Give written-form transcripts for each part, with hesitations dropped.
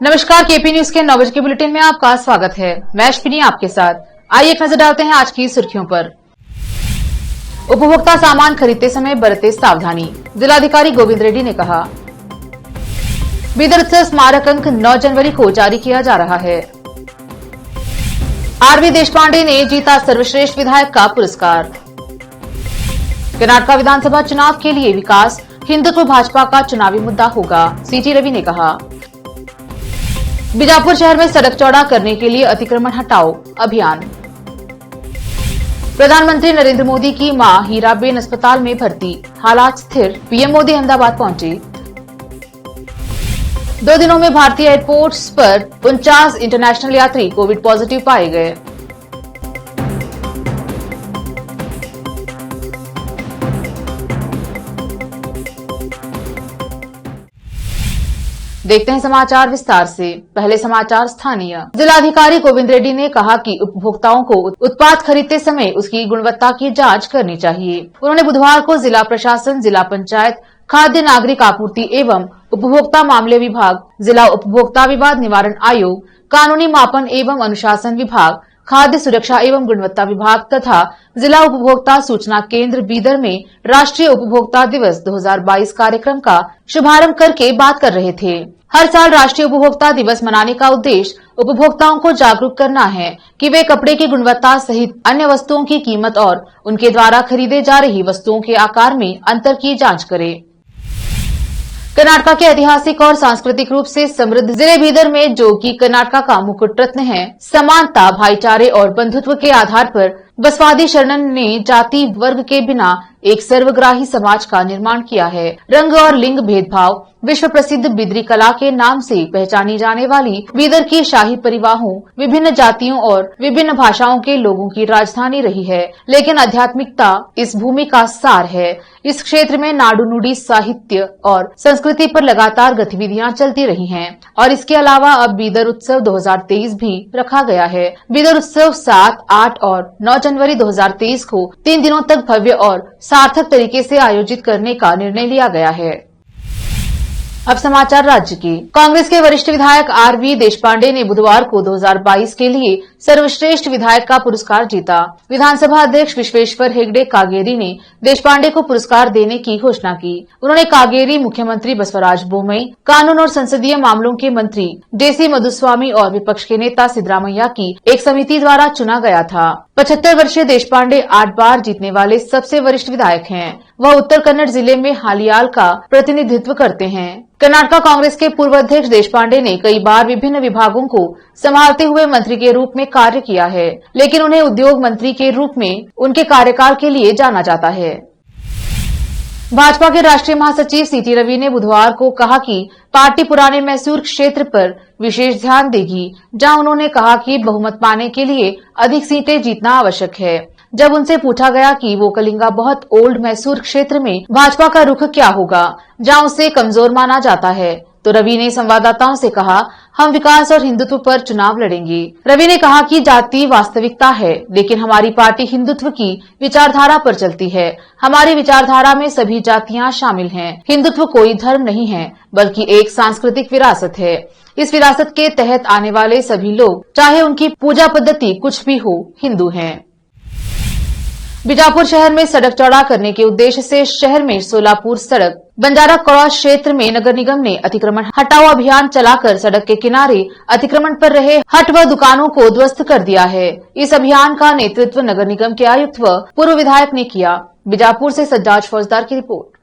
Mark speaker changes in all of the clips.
Speaker 1: नमस्कार, KP news के 9 बजे के बुलेटिन में आपका स्वागत है। मैं अश्विनी आपके साथ। आइए एक नजर डालते हैं आज की सुर्खियों पर। उपभोक्ता सामान खरीदते समय बरते सावधानी, जिलाधिकारी गोविंद रेड्डी ने कहा। बीदर उत्सव स्मारक अंक 9 जनवरी को जारी किया जा रहा है। आरवी देशपांडे ने जीता सर्वश्रेष्ठ विधायक का पुरस्कार। कर्नाटक विधानसभा चुनाव के लिए विकास हिंदुत्व भाजपा का चुनावी मुद्दा होगा, सीटी रवि ने कहा। बीजापुर शहर में सड़क चौड़ा करने के लिए अतिक्रमण हटाओ अभियान। प्रधानमंत्री नरेंद्र मोदी की मां हीराबेन अस्पताल में भर्ती, हालात स्थिर, पीएम मोदी अहमदाबाद पहुंचे। 2 दिनों में भारतीय एयरपोर्ट्स पर 49 इंटरनेशनल यात्री कोविड पॉजिटिव पाए गए। देखते हैं समाचार विस्तार से। पहले समाचार स्थानीय। जिलाधिकारी गोविंद रेड्डी ने कहा कि उपभोक्ताओं को उत्पाद खरीदते समय उसकी गुणवत्ता की जांच करनी चाहिए। उन्होंने बुधवार को जिला प्रशासन, जिला पंचायत, खाद्य नागरिक आपूर्ति एवं उपभोक्ता मामले विभाग, जिला उपभोक्ता विवाद निवारण आयोग, कानूनी मापन एवं अनुशासन विभाग, खाद्य सुरक्षा एवं गुणवत्ता विभाग तथा जिला उपभोक्ता सूचना केंद्र बीदर में राष्ट्रीय उपभोक्ता दिवस 2022 कार्यक्रम का शुभारंभ करके बात कर रहे थे। हर साल राष्ट्रीय उपभोक्ता दिवस मनाने का उद्देश्य उपभोक्ताओं को जागरूक करना है कि वे कपड़े की गुणवत्ता सहित अन्य वस्तुओं की कीमत और उनके द्वारा खरीदे जा रही वस्तुओं के आकार में अंतर की जांच करें। कर्नाटक के ऐतिहासिक और सांस्कृतिक रूप से समृद्ध जिले बीदर में, जो कि कर्नाटक का मुकुट रत्न है, समानता, भाईचारे और बंधुत्व के आधार पर बसवादी शरणन ने जाति वर्ग के बिना एक सर्वग्राही समाज का निर्माण किया है। रंग और लिंग भेदभाव, विश्व प्रसिद्ध बिदरी कला के नाम से पहचानी जाने वाली बीदर की शाही परिवाहों, विभिन्न जातियों और विभिन्न भाषाओं के लोगों की राजधानी रही है, लेकिन आध्यात्मिकता इस भूमि का सार है। इस क्षेत्र में नाडु नुडी साहित्य और संस्कृति पर लगातार गतिविधियां चलती रही हैं और इसके अलावा अब बीदर उत्सव 2023 भी रखा गया है। बीदर उत्सव 7, 8 और 9 जनवरी 2023 को 3 दिनों तक भव्य और सार्थक तरीके से आयोजित करने का निर्णय लिया गया है। अब समाचार राज्य की। कांग्रेस के वरिष्ठ विधायक आरवी देशपांडे ने बुधवार को 2022 के लिए सर्वश्रेष्ठ विधायक का पुरस्कार जीता। विधानसभा अध्यक्ष विश्वेश्वर हेगड़े कागेरी ने देशपांडे को पुरस्कार देने की घोषणा की। उन्होंने कागेरी, मुख्यमंत्री बसवराज बोमई, कानून और संसदीय मामलों के मंत्री जेसी मधुस्वामी और विपक्ष के नेता सिद्धरामैया की एक समिति द्वारा चुना गया था। 75 वर्षीय देशपांडे 8 बार जीतने वाले सबसे वरिष्ठ विधायक हैं। वह उत्तर कन्नड़ जिले में हालियाल का प्रतिनिधित्व करते हैं। कर्नाटक कांग्रेस के पूर्व अध्यक्ष देशपांडे ने कई बार विभिन्न विभागों को संभालते हुए मंत्री के रूप में कार्य किया है, लेकिन उन्हें उद्योग मंत्री के रूप में उनके कार्यकाल के लिए जाना जाता है। भाजपा के राष्ट्रीय महासचिव सीटी रवि ने बुधवार को कहा कि पार्टी पुराने मैसूर क्षेत्र पर विशेष ध्यान देगी, जहां उन्होंने कहा कि बहुमत पाने के लिए अधिक सीटें जीतना आवश्यक है। जब उनसे पूछा गया कि वो कलिंगा बहुत ओल्ड मैसूर क्षेत्र में भाजपा का रुख क्या होगा, जहां उसे कमजोर माना जाता है, तो रवि ने संवाददाताओं से कहा, हम विकास और हिंदुत्व पर चुनाव लड़ेंगे। रवि ने कहा कि जाति वास्तविकता है, लेकिन हमारी पार्टी हिंदुत्व की विचारधारा पर चलती है। हमारी विचारधारा में सभी जातियां शामिल हैं। हिंदुत्व कोई धर्म नहीं है, बल्कि एक सांस्कृतिक विरासत है। इस विरासत के तहत आने वाले सभी लोग, चाहे उनकी पूजा पद्धति कुछ भी हो, हिंदू हैं। बीजापुर शहर में सड़क चौड़ा करने के उद्देश्य से शहर में सोलापुर सड़क बंजारा क्रॉस क्षेत्र में नगर निगम ने अतिक्रमण हटाओ अभियान चलाकर सड़क के किनारे अतिक्रमण पर रहे हट व दुकानों को ध्वस्त कर दिया है। इस अभियान का नेतृत्व नगर निगम के आयुक्त व पूर्व विधायक ने किया। बीजापुर से सज्जाद फौजदार की रिपोर्ट।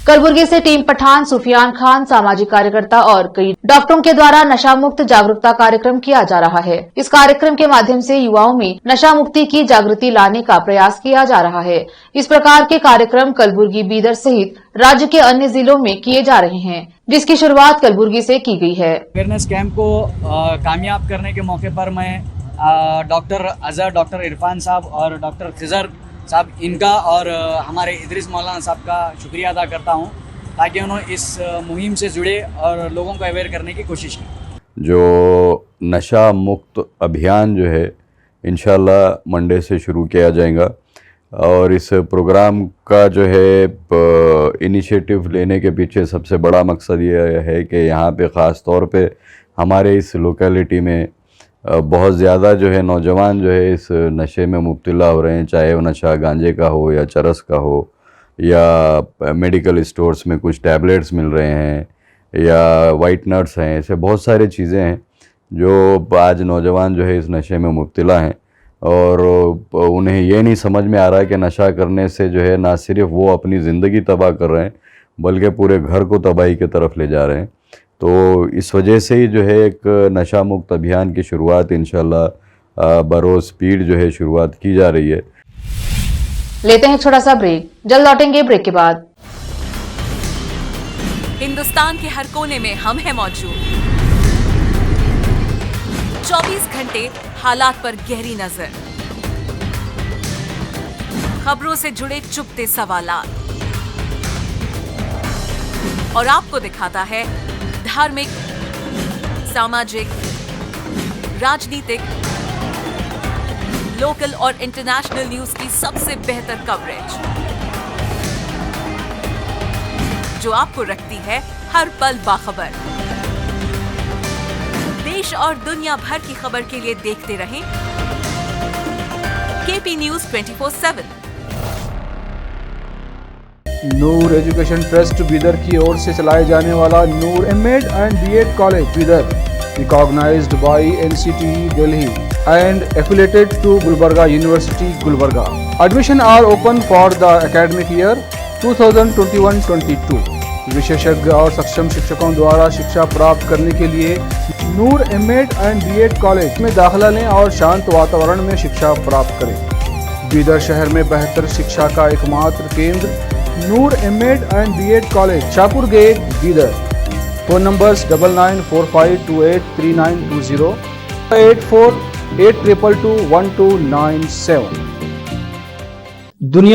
Speaker 1: कलबुर्गी से टीम पठान, सुफियान खान, सामाजिक कार्यकर्ता और कई डॉक्टरों के द्वारा नशा मुक्त जागरूकता कार्यक्रम किया जा रहा है। इस कार्यक्रम के माध्यम से युवाओं में नशा मुक्ति की जागृति लाने का प्रयास किया जा रहा है। इस प्रकार के कार्यक्रम कलबुर्गी, बीदर सहित राज्य के अन्य जिलों में किए जा रहे हैं, जिसकी शुरुआत कलबुर्गी से की गई है।
Speaker 2: अवेयरनेस कैंप को कामयाब करने के मौके पर मैं डॉक्टर अजहर, डॉक्टर इरफान साहब और डॉक्टर खिजर साहब, इनका और हमारे इदरीस मौलाना साहब का शुक्रिया अदा करता हूं, ताकि उन्होंने इस मुहिम से जुड़े और लोगों को अवेयर करने की कोशिश की।
Speaker 3: जो नशा मुक्त अभियान जो है इंशाल्लाह मंडे से शुरू किया जाएगा। और इस प्रोग्राम का जो है इनिशिएटिव लेने के पीछे सबसे बड़ा मकसद ये है कि यहाँ पे ख़ास तौर पे हमारे इस लोकेलिटी में बहुत ज़्यादा जो है नौजवान जो है इस नशे में मुब्तला हो रहे हैं, चाहे वो नशा गांजे का हो या चरस का हो या मेडिकल स्टोर्स में कुछ टैबलेट्स मिल रहे हैं या वाइटनर्स हैं, ऐसे बहुत सारी चीज़ें हैं जो आज नौजवान जो है इस नशे में मुब्तला हैं और उन्हें ये नहीं समझ में आ रहा है कि नशा करने से जो है ना सिर्फ वो अपनी ज़िंदगी तबाह कर रहे हैं बल्कि पूरे घर को तबाही की तरफ ले जा रहे हैं। तो इस वजह से ही जो है एक नशा मुक्त अभियान की शुरुआत इंशाल्लाह बरोज़ स्पीड जो है शुरुआत की जा रही है।
Speaker 1: लेते हैं एक छोटा सा ब्रेक, जल्द लौटेंगे ब्रेक के बाद।
Speaker 4: हिंदुस्तान के हर कोने में हम हैं मौजूद, 24 घंटे हालात पर गहरी नजर, खबरों से जुड़े चुपते सवालात और आपको दिखाता है धार्मिक, सामाजिक, राजनीतिक, लोकल और इंटरनेशनल न्यूज की सबसे बेहतर कवरेज जो आपको रखती है हर पल बाखबर। देश और दुनिया भर की खबर के लिए देखते रहें KP news 24/7।
Speaker 5: Noor education trust Bidar की ओर से चलाए जाने वाला Noor MEd and BEd college Bidar, recognised by NCTE Delhi and affiliated to Gulbarga University, Gulbarga. Admission are open for the academic year 2021-22. विशेषज्ञ और सक्षम शिक्षकों द्वारा शिक्षा प्राप्त करने के लिए नूर एमएड एंड बीएड कॉलेज में दाखिला लें और शांत वातावरण में शिक्षा प्राप्त करें। बीदर शहर में बेहतर शिक्षा का एकमात्र केंद्र Noor MEd and BEd college, Shahpur gate, Bidar. Phone numbers 9945283920, 8482221297। दुनिया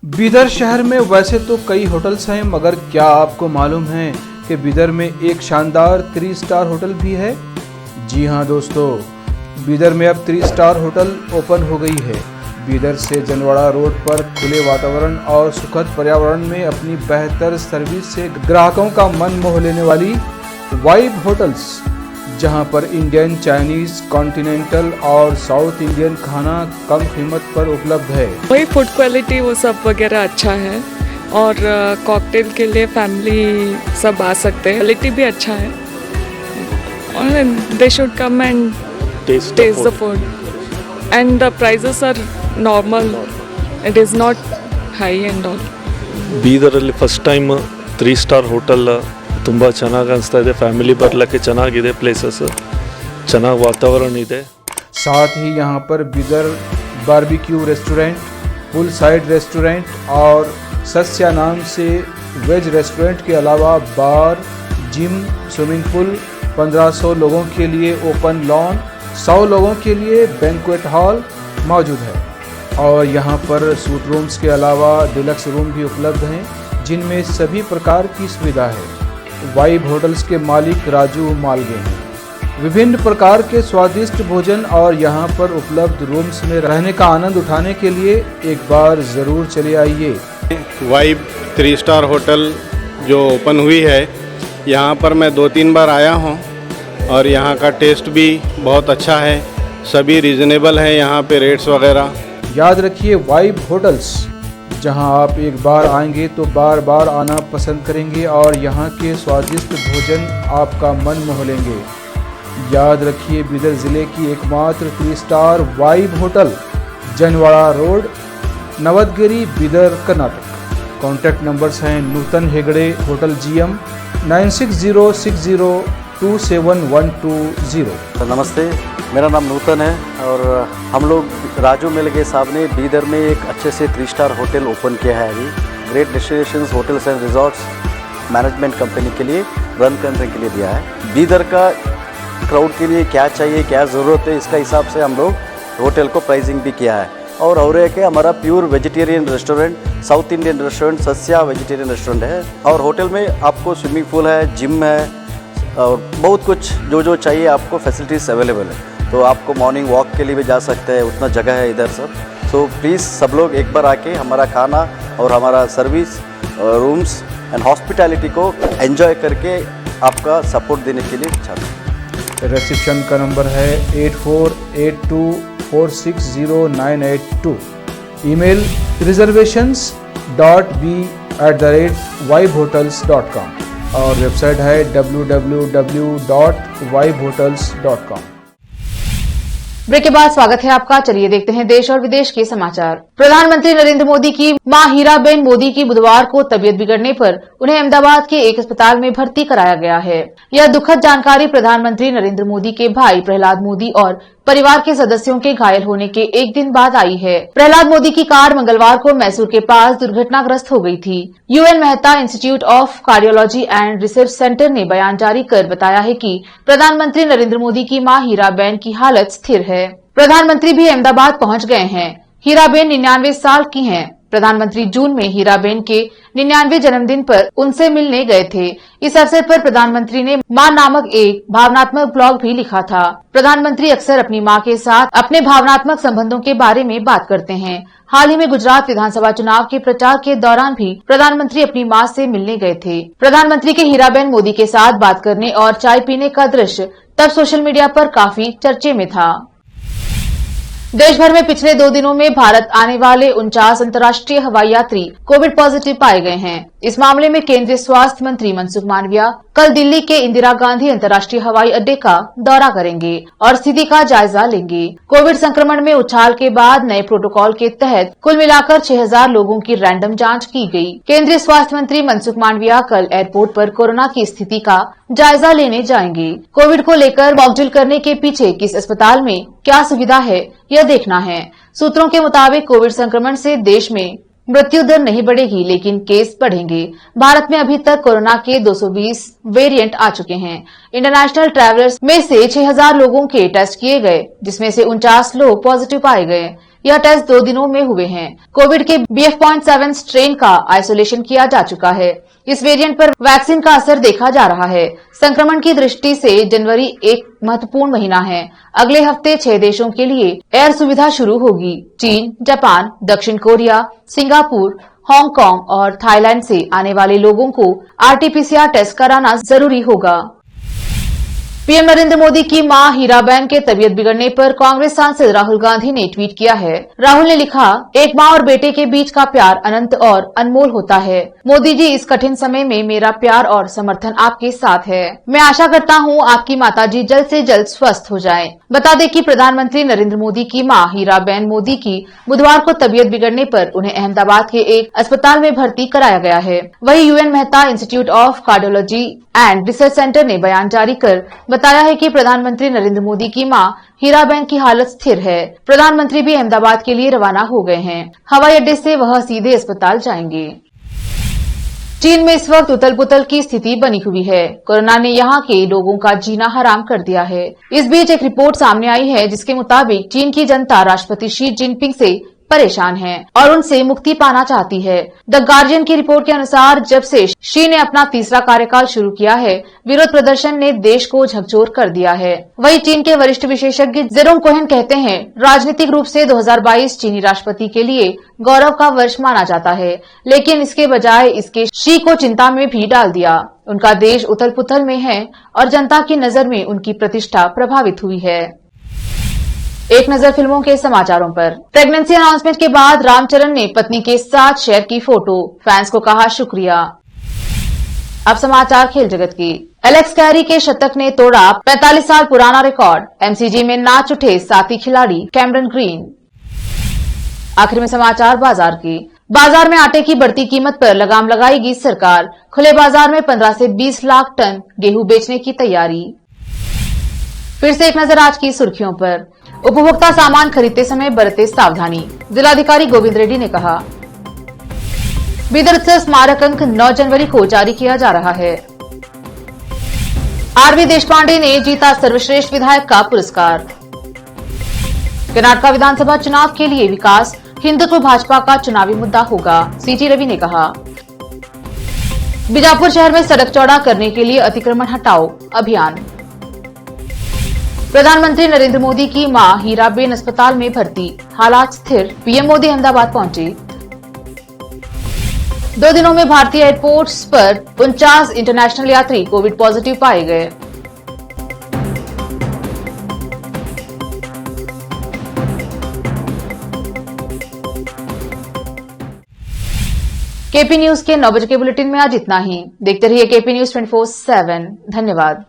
Speaker 5: बीदर शहर में वैसे तो कई होटल्स हैं, मगर क्या आपको मालूम है कि बीदर में एक शानदार 3 स्टार होटल भी है? जी हाँ दोस्तों, बीदर में अब 3 स्टार होटल ओपन हो गई है। बीदर से जनवाड़ा रोड पर खुले वातावरण और सुखद पर्यावरण में अपनी बेहतर सर्विस से ग्राहकों का मन मोह लेने वाली वाइब होटल्स, जहां पर इंडियन, चाइनीज, कॉन्टिनेंटल और साउथ इंडियन खाना कम कीमत पर उपलब्ध है।
Speaker 6: वही फूड क्वालिटी वो सब वगैरह अच्छा है और कॉकटेल के लिए फैमिली सब आ सकते हैं। क्वालिटी भी अच्छा है और they should come and taste the food and the prices are normal, it is not high and all.
Speaker 7: ಬೀದರಲ್ಲಿ ಫಸ್ಟ್ ಟೈಮ್ 3 ಸ್ಟಾರ್ ಹೋಟೆಲ್ ತುಂಬ ಚೆನ್ನಾಗಿ ಅನಿಸ್ತಾ ಇದೆ। ಫ್ಯಾಮಿಲಿ ಬರಲಿಕ್ಕೆ ಚೆನ್ನಾಗಿದೆ, ಪ್ಲೇಸಸ್ ಚೆನ್ನಾಗಿ ವಾತಾವರಣ ಇದೆ।
Speaker 5: साथ ही यहाँ पर बीदर बारबेक्यू रेस्टोरेंट, पुल साइड रेस्टोरेंट और सस्या नाम से वेज रेस्टोरेंट के अलावा बार, जिम, स्विमिंग पूल, 1500 लोगों के लिए ओपन लॉन, 100 लोगों के लिए बैंक्वेट हॉल मौजूद है। और यहाँ पर सूट रूम्स के अलावा डिलक्स रूम भी उपलब्ध हैं, जिनमें सभी प्रकार की सुविधा है। वाइब होटल्स के मालिक राजू मालगे हैं। विभिन्न प्रकार के स्वादिष्ट भोजन और यहाँ पर उपलब्ध रूम्स में रहने का आनंद उठाने के लिए एक बार ज़रूर चले आइए।
Speaker 8: वाइब 3 स्टार होटल जो ओपन हुई है, यहाँ पर मैं 2-3 बार आया हूँ और यहाँ का टेस्ट भी बहुत अच्छा है। सभी रीज़नेबल हैं यहाँ पे रेट्स वगैरह।
Speaker 5: याद रखिए वाइब होटल्स, जहां आप एक बार आएंगे तो बार बार आना पसंद करेंगे और यहाँ के स्वादिष्ट भोजन आपका मन मोह लेंगे। याद रखिए बीदर ज़िले की एकमात्र 3 star vibe hotel, Janwada road, Navadgiri, Bidar, Karnataka. Contact numbers हैं नूतन हेगड़े, होटल GM 9606027120।
Speaker 9: नमस्ते, मेरा नाम नूतन है और हम लोग राजू मिलगे साहब ने बीदर में एक अच्छे से 3 स्टार होटल ओपन किया है अभी। Great destinations hotels and resorts management company के लिए रन करने के लिए दिया है। बीदर का क्राउड के लिए क्या चाहिए, क्या ज़रूरत है, इसका हिसाब से हम लोग होटल को प्राइसिंग भी किया है। और एक है हमारा pure vegetarian restaurant, south Indian restaurant, Sasya vegetarian restaurant है। और होटल में आपको स्विमिंग पूल है, जिम है और बहुत कुछ जो चाहिए आपको फैसिलिटीज़ अवेलेबल है। तो आपको मॉर्निंग वॉक के लिए भी जा सकते हैं, उतना जगह है इधर सब। सो प्लीज़ सब लोग एक बार आके हमारा खाना और हमारा सर्विस, रूम्स एंड हॉस्पिटैलिटी को एंजॉय करके आपका सपोर्ट देने के लिए चाहते हैं।
Speaker 5: रिसेप्शन का नंबर है 8482460982। ईमेल reservations.b@vibehotels.com और वेबसाइट है www.vibehotels.com।
Speaker 1: ब्रेक के बाद स्वागत है आपका। चलिए देखते हैं देश और विदेश के समाचार। प्रधानमंत्री नरेंद्र मोदी की मां हीराबेन मोदी की बुधवार को तबीयत बिगड़ने पर उन्हें अहमदाबाद के एक अस्पताल में भर्ती कराया गया है। यह दुखद जानकारी प्रधानमंत्री नरेंद्र मोदी के भाई प्रहलाद मोदी और परिवार के सदस्यों के घायल होने के एक दिन बाद आई है। प्रहलाद मोदी की कार मंगलवार को मैसूर के पास दुर्घटनाग्रस्त हो गई थी। UN Mehta institute of cardiology and research centre ने बयान जारी कर बताया है कि प्रधानमंत्री नरेंद्र मोदी की मां हीराबेन की हालत स्थिर है। प्रधानमंत्री भी अहमदाबाद पहुंच गए हैं। हीराबेन 99 साल की हैं। प्रधानमंत्री जून में हीराबेन के 99वें जन्मदिन पर उनसे मिलने गए थे। इस अवसर पर प्रधानमंत्री ने मां नामक एक भावनात्मक ब्लॉग भी लिखा था। प्रधानमंत्री अक्सर अपनी मां के साथ अपने भावनात्मक संबंधों के बारे में बात करते हैं। हाल ही में गुजरात विधानसभा चुनाव के प्रचार के दौरान भी प्रधानमंत्री अपनी मां से मिलने गए थे। प्रधानमंत्री के हीराबेन मोदी के साथ बात करने और चाय पीने का दृश्य तब सोशल मीडिया पर काफी चर्चे में था। देश भर में पिछले 2 दिनों में भारत आने वाले 49 अंतर्राष्ट्रीय हवाई यात्री कोविड पॉजिटिव पाए गए हैं। इस मामले में केंद्रीय स्वास्थ्य मंत्री मनसुख मांडविया कल दिल्ली के इंदिरा गांधी अंतर्राष्ट्रीय हवाई अड्डे का दौरा करेंगे और स्थिति का जायजा लेंगे। कोविड संक्रमण में उछाल के बाद नए प्रोटोकॉल के तहत कुल मिलाकर 6000 लोगों की रैंडम जांच की गई। केंद्रीय स्वास्थ्य मंत्री मनसुख मांडविया कल एयरपोर्ट पर कोरोना की स्थिति का जायजा लेने जाएंगे। कोविड को लेकर मॉकड्रिल करने के पीछे किस अस्पताल में क्या सुविधा है, यह देखना है। सूत्रों के मुताबिक कोविड संक्रमण से देश में मृत्यु दर नहीं बढ़ेगी, लेकिन केस बढ़ेंगे। भारत में अभी तक कोरोना के 220 वेरिएंट आ चुके हैं। इंटरनेशनल ट्रैवलर्स में से 6000 लोगों के टेस्ट किए गए, जिसमें से 49 लोग पॉजिटिव पाए गए। यह टेस्ट 2 दिनों में हुए हैं। कोविड के BF.7 स्ट्रेन का आइसोलेशन किया जा चुका है। इस वेरिएंट पर वैक्सीन का असर देखा जा रहा है। संक्रमण की दृष्टि से जनवरी एक महत्वपूर्ण महीना है। अगले हफ्ते 6 देशों के लिए एयर सुविधा शुरू होगी। चीन, जापान, दक्षिण कोरिया, सिंगापुर, हांगकांग और थाईलैंड से आने वाले लोगों को RT-PCR टेस्ट कराना जरूरी होगा। पीएम नरेंद्र मोदी की मां हीराबेन के तबीयत बिगड़ने पर कांग्रेस सांसद राहुल गांधी ने ट्वीट किया है। राहुल ने लिखा, एक मां और बेटे के बीच का प्यार अनंत और अनमोल होता है। मोदी जी, इस कठिन समय में मेरा प्यार और समर्थन आपके साथ है। मैं आशा करता हूं आपकी माताजी जल्द से जल्द स्वस्थ हो जाएं। बता दें कि प्रधानमंत्री नरेंद्र मोदी की मां हीराबेन मोदी की बुधवार को तबीयत बिगड़ने पर उन्हें अहमदाबाद के एक अस्पताल में भर्ती कराया गया है। वहीं UN Mehta institute of cardiology and research centre ने बयान जारी कर बताया है कि प्रधानमंत्री नरेंद्र मोदी की मां हीराबेन की हालत स्थिर है। प्रधानमंत्री भी अहमदाबाद के लिए रवाना हो गए हैं। हवाई अड्डे से वह सीधे अस्पताल जाएंगे। चीन में इस वक्त उथल पुथल की स्थिति बनी हुई है। कोरोना ने यहाँ के लोगों का जीना हराम कर दिया है। इस बीच एक रिपोर्ट सामने आई है जिसके मुताबिक चीन की जनता राष्ट्रपति शी जिनपिंग से परेशान है और उनसे मुक्ति पाना चाहती है। द गार्जियन की रिपोर्ट के अनुसार जब से शी ने अपना तीसरा कार्यकाल शुरू किया है, विरोध प्रदर्शन ने देश को झकझोर कर दिया है। वहीं चीन के वरिष्ठ विशेषज्ञ जेरोम कोहेन कहते हैं, राजनीतिक रूप से 2022 चीनी राष्ट्रपति के लिए गौरव का वर्ष माना जाता है, लेकिन इसके बजाय इसके शी को चिंता में भी डाल दिया। उनका देश उथल पुथल में है और जनता की नजर में उनकी प्रतिष्ठा प्रभावित हुई है। एक नजर फिल्मों के समाचारों पर। प्रेगनेंसी अनाउंसमेंट के बाद रामचरण ने पत्नी के साथ शेयर की फोटो, फैंस को कहा शुक्रिया। अब समाचार खेल जगत की। एलेक्स कैरी के शतक ने तोड़ा 45 साल पुराना रिकॉर्ड, एमसीजी में नाच उठे साथी खिलाड़ी कैमरन ग्रीन। आखिर में समाचार बाजार की। बाजार में आटे की बढ़ती कीमत पर लगाम लगाएगी सरकार, खुले बाजार में 15 से 20 लाख टन गेहूं बेचने की तैयारी। फिर से एक नजर आज की सुर्खियों पर। उपभोक्ता सामान खरीदते समय बरते सावधानी, जिलाधिकारी गोविंद रेड्डी ने कहा। बीदर उत्सव स्मारक अंक 9 जनवरी को जारी किया जा रहा है। आरवी देशपांडे ने जीता सर्वश्रेष्ठ विधायक का पुरस्कार। कर्नाटक विधानसभा चुनाव के लिए विकास हिंदुत्व भाजपा का चुनावी मुद्दा होगा, सीटी रवि ने कहा। बीजापुर शहर में सड़क चौड़ा करने के लिए अतिक्रमण हटाओ अभियान। प्रधानमंत्री नरेंद्र मोदी की मां हीराबेन अस्पताल में भर्ती, हालात स्थिर, पीएम मोदी अहमदाबाद पहुंचे। 2 दिनों में भारतीय एयरपोर्ट्स पर 49 इंटरनेशनल यात्री कोविड पॉजिटिव पाए गए। केपी न्यूज के 9 बजे के बुलेटिन में आज इतना ही। देखते रहिए केपी न्यूज 24/7। धन्यवाद।